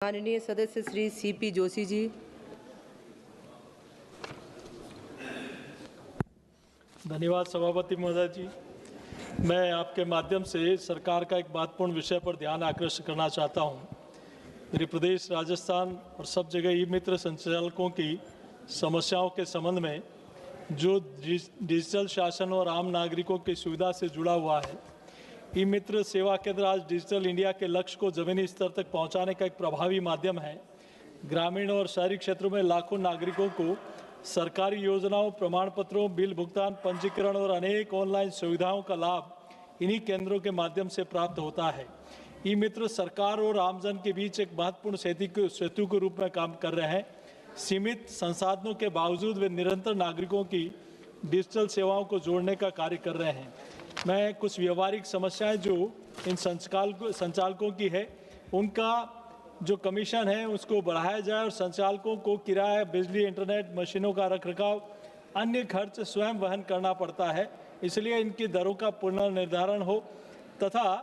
माननीय सदस्य श्री सीपी जोशी जी। धन्यवाद सभापति महोदय जी। मैं आपके माध्यम से सरकार का एक महत्वपूर्ण विषय पर ध्यान आकर्षित करना चाहता हूं। मेरे प्रदेश राजस्थान और सब जगह ई मित्र संचालकों की समस्याओं के संबंध में जो डिजिटल शासन और आम नागरिकों की सुविधा से जुड़ा हुआ है, ई मित्र सेवा केंद्र आज डिजिटल इंडिया के लक्ष्य को जमीनी स्तर तक पहुंचाने का एक प्रभावी माध्यम है। ग्रामीण और शहरी क्षेत्रों में लाखों नागरिकों को सरकारी योजनाओं, प्रमाण पत्रों, बिल भुगतान, पंजीकरण और अनेक ऑनलाइन सुविधाओं का लाभ इन्हीं केंद्रों के माध्यम से प्राप्त होता है। ई मित्र सरकार और आमजन के बीच एक महत्वपूर्ण सेतु के रूप में काम कर रहे हैं। सीमित संसाधनों के बावजूद वे निरंतर नागरिकों की डिजिटल सेवाओं को जोड़ने का कार्य कर रहे हैं। मैं कुछ व्यवहारिक समस्याएं जो इन संचालकों की है, उनका जो कमीशन है उसको बढ़ाया जाए और संचालकों को किराया, बिजली, इंटरनेट, मशीनों का रखरखाव, अन्य खर्च स्वयं वहन करना पड़ता है। इसलिए इनकी दरों का पुनर्निर्धारण हो तथा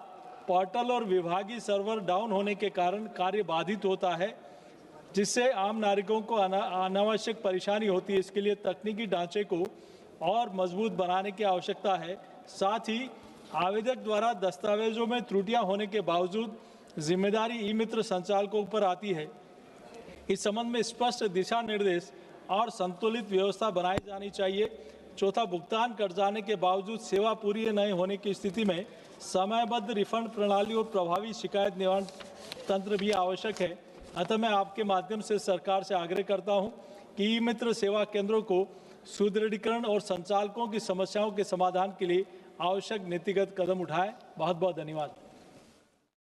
पोर्टल और विभागीय सर्वर डाउन होने के कारण कार्य बाधित होता है, जिससे आम नागरिकों को अनावश्यक परेशानी होती है। इसके लिए तकनीकी ढांचे को और मजबूत बनाने की आवश्यकता है। साथ ही आवेदक द्वारा दस्तावेजों में त्रुटियां होने के बावजूद जिम्मेदारी ई मित्र संचालकों पर आती है। इस संबंध में स्पष्ट दिशा निर्देश और संतुलित व्यवस्था बनाई जानी चाहिए। चौथा, भुगतान कट जाने के बावजूद सेवा पूरी नहीं होने की स्थिति में समयबद्ध रिफंड प्रणाली और प्रभावी शिकायत निवारण तंत्र भी आवश्यक है। अतः मैं आपके माध्यम से सरकार से आग्रह करता हूं कि ई मित्र सेवा केंद्रों को सुदृढ़ीकरण और संचालकों की समस्याओं के समाधान के लिए आवश्यक नीतिगत कदम उठाएं। बहुत बहुत धन्यवाद।